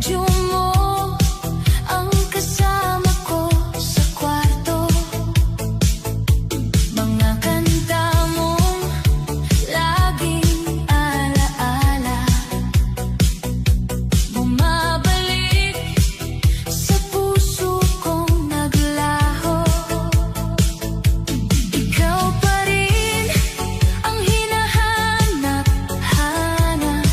radyo mo ang kasama ko sa kwarto. Mga kanta mong laging alaala, bumabalik sa puso kong naglaho. Ikaw pa rin ang hinahanap-hanap,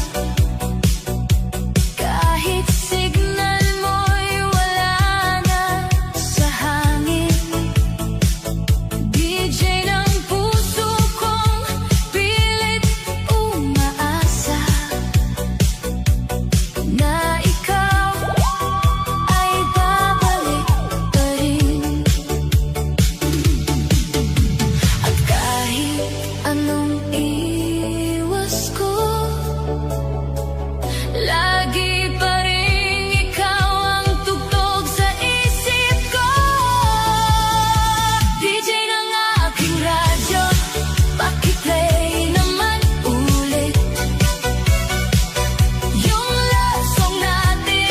kahit signal mo'y wala na sa hangin. DJ ng puso kong pilit umaasa na ikaw ay babalik pa rin. At kahit anong iwas ko, lagi pa rin ikaw ang tugtog sa isip ko. DJ ng aking radyo, paki-play naman ulit yung love song natin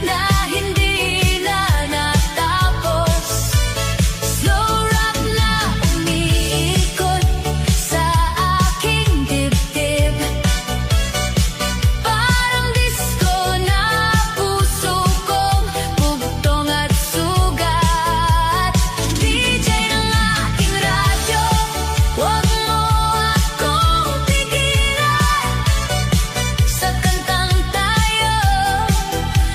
na hindi na natapos. Slow rock na umiikot sa aking dibdib, parang disco na puso kong bugtong at sugat. DJ ng aking radyo, huwag mo akong tigilan sa kantang tayo,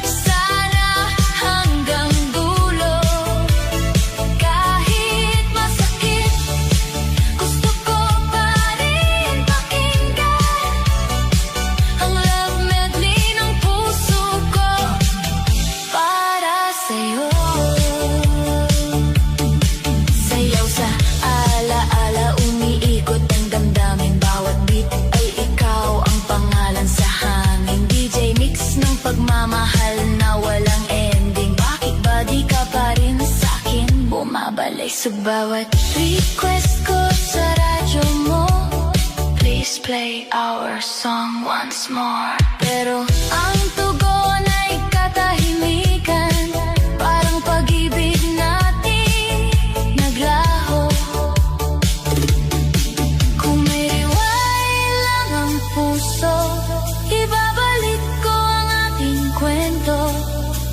sana hanggang dulo. Kahit masakit, gusto ko pa rin pakinggan ang love medley ng puso ko para sa'yo. Sayaw sa alaala, umiikot ang damdamin, bawat beat ay ikaw ang pangalan sa hangin. DJ mix ng pagmamahal na walang ending, bakit ba di ka pa rin sa'kin bumabalik sa bawat request ko sa radyo mo? Please play our song once more. Pero ang tugon ay katahimikan, parang pag-ibig natin naglaho. Kung may rewind lang ang puso, ibabalik ko ang ating kwento.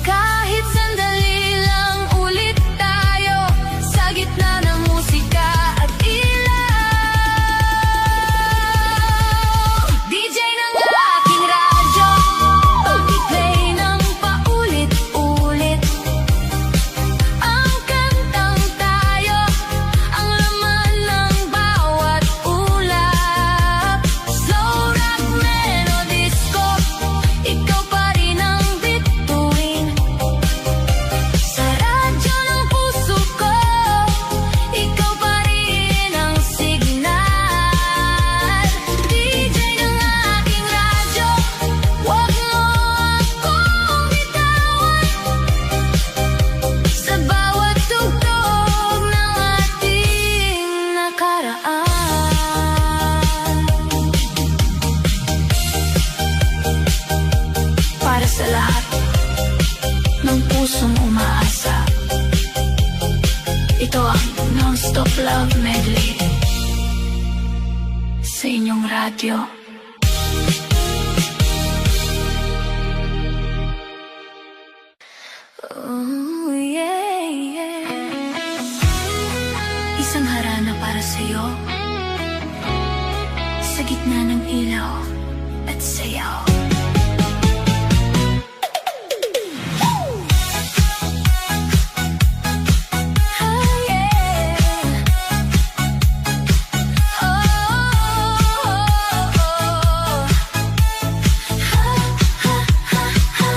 Kahit sandali lang ulit tayo sa gitna ng musika at ilaw. DJ ng aking radyo, paki-play ng paulit-ulit ang kantang tayo, ang laman ng bawat ulap. Slow rock melodies ko, ikaw pa rin ang bituin sa radyo ng puso ko. Ikaw pa rin ang signal. DJ ng aking radyo, huwag mo akong bitawan sa bawat tugtog ng ating nakaraan. Para sa lahat ng pusong umaasa, ito ang non-stop love medley sa inyong radyo. Oh, yeah, yeah. Isang harana para sa'yo, sa gitna ng ilaw at sayaw. Ah, yeah. Oh, ha, ha, ha, ha.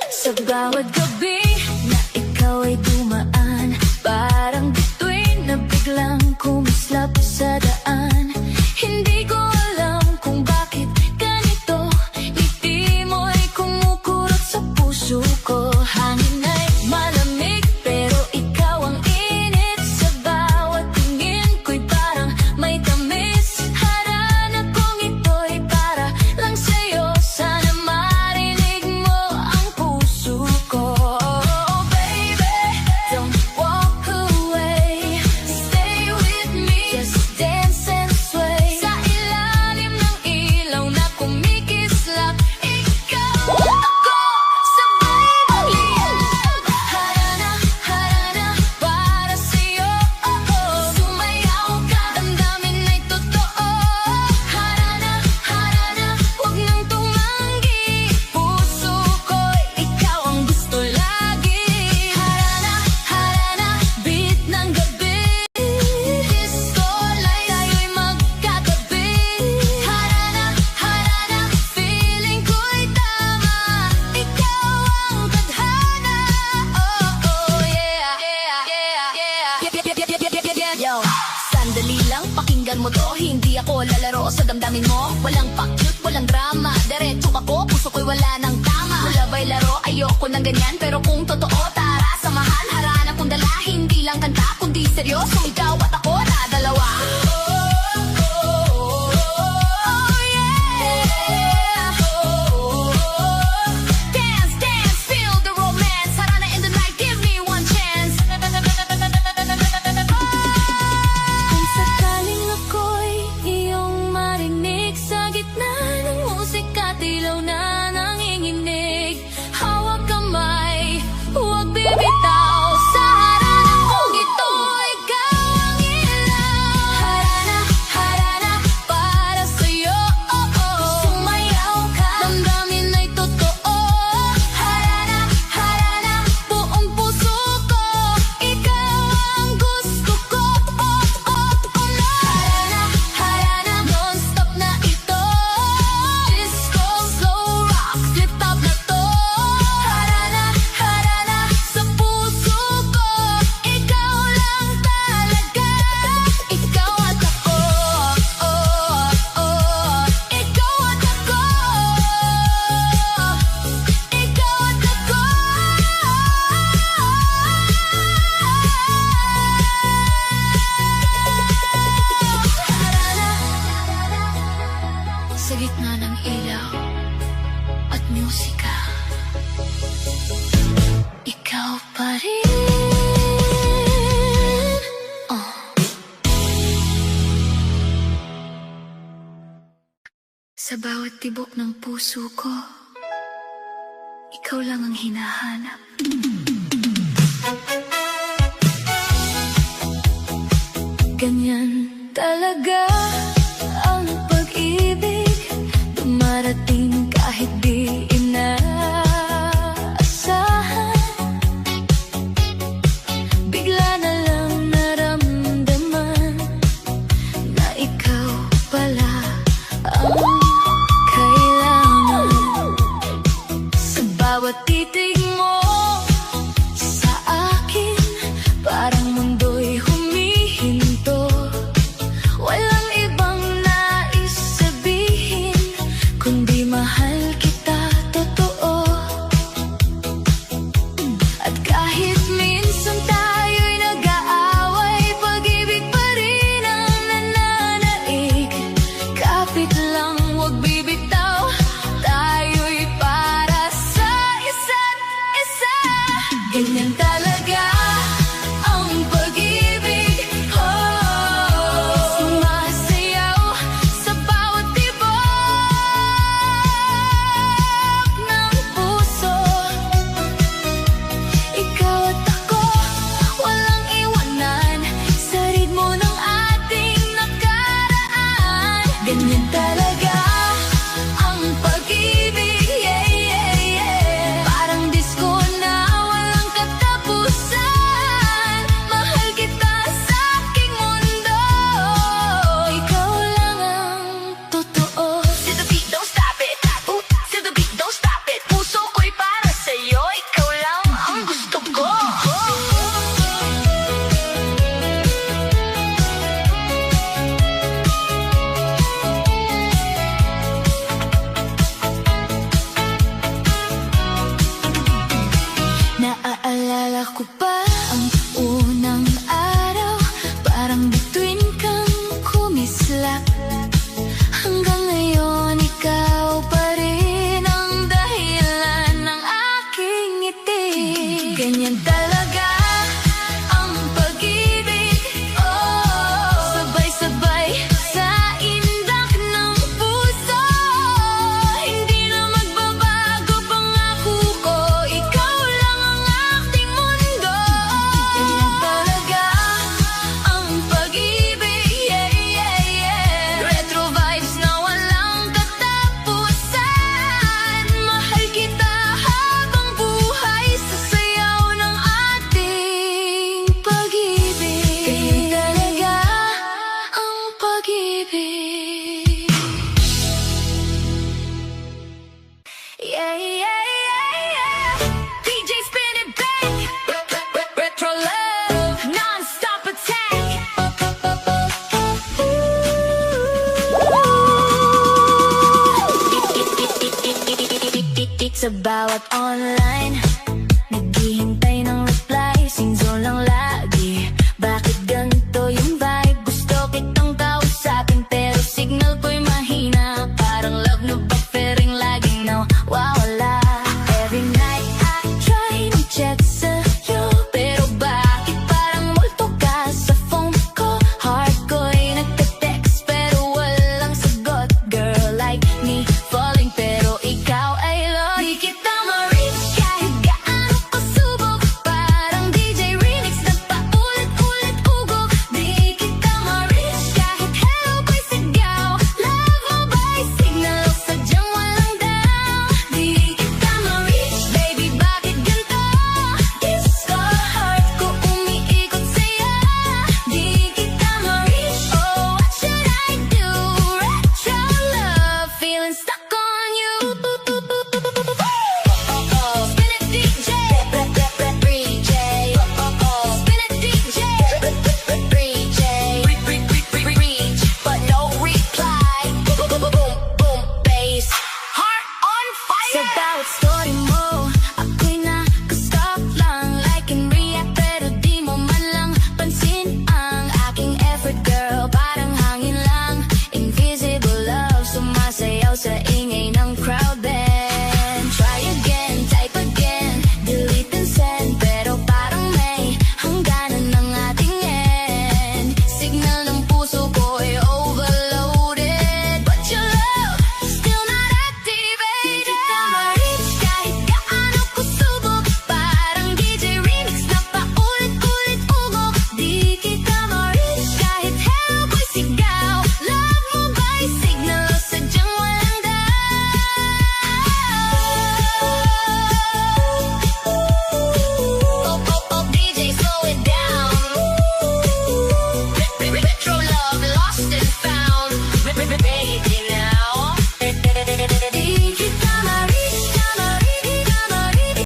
Sa bawat gabi na ikaw ay dumaan, parang bituin na biglang kumislap sa daan. Hindi ko alam kung bakit ganito, ngiti mo'y kumukurot sa puso ko. Hangin ay malamig pero ikaw ang init, sa bawat tingin ko'y parang may tamis. Harana kong ito'y para lang sa'yo, sana marinig mo ang puso. mo to. Hindi ako lalaro sa damdamin mo. Walang pakyut, walang drama. Diretso ako, puso ko'y wala ng tama. Wala ba'y laro, ayoko ng ganyan. Pero kung totoo, tara, samahan. Harana kong dala, hindi lang kanta, kundi seryosong ikaw at ako na dalawa. Sa gitna ng ilaw at musika, ikaw pa rin. Sa bawat tibok ng puso ko, ikaw lang ang hinahanap. Ganyan talaga ang pag-ibig, dumarating kahit di inaasahan. Bigla na lang naramdaman na ikaw pala ang kailangan. Sa bawat titig mo sa akin, parang mundo'y humihinto. Walang ibang nais sabihin, kundi mahal kita totoo. At kahit minsan tayo'y nag-aaway, pag-ibig pa rin ang nananaig. Kapit lang, huwag bibitaw, tayo'y para sa isa't isa. Ganyan talaga ang pag-ibig, sumasayaw sa bawat tibok ng puso. Ikaw at ako, walang iwanan sa ritmo ng ating nakaraan. Ganyan talaga ang pag-ibig, yeah, yeah, yeah. Parang disco na walang katapusan. Mahal kita sa aking mundo, ikaw lang ang totoo. To the beat, don't stop it. To the beat, don't stop it. Puso ko'y para sa'yo, ikaw lang ang gusto ko. Naaalala ko pa ang unang araw, parang bituin kang kumislap. Hanggang ngayon, ikaw pa rin ang dahilan ng aking ngiti. Ganyan talaga ang pag-ibig, sabay-sabay sa indak ng puso. Hindi na magbabago pangako ko, ikaw lang ang aking mundo. sa bawat online. Naghihintay ng reply, singzone lang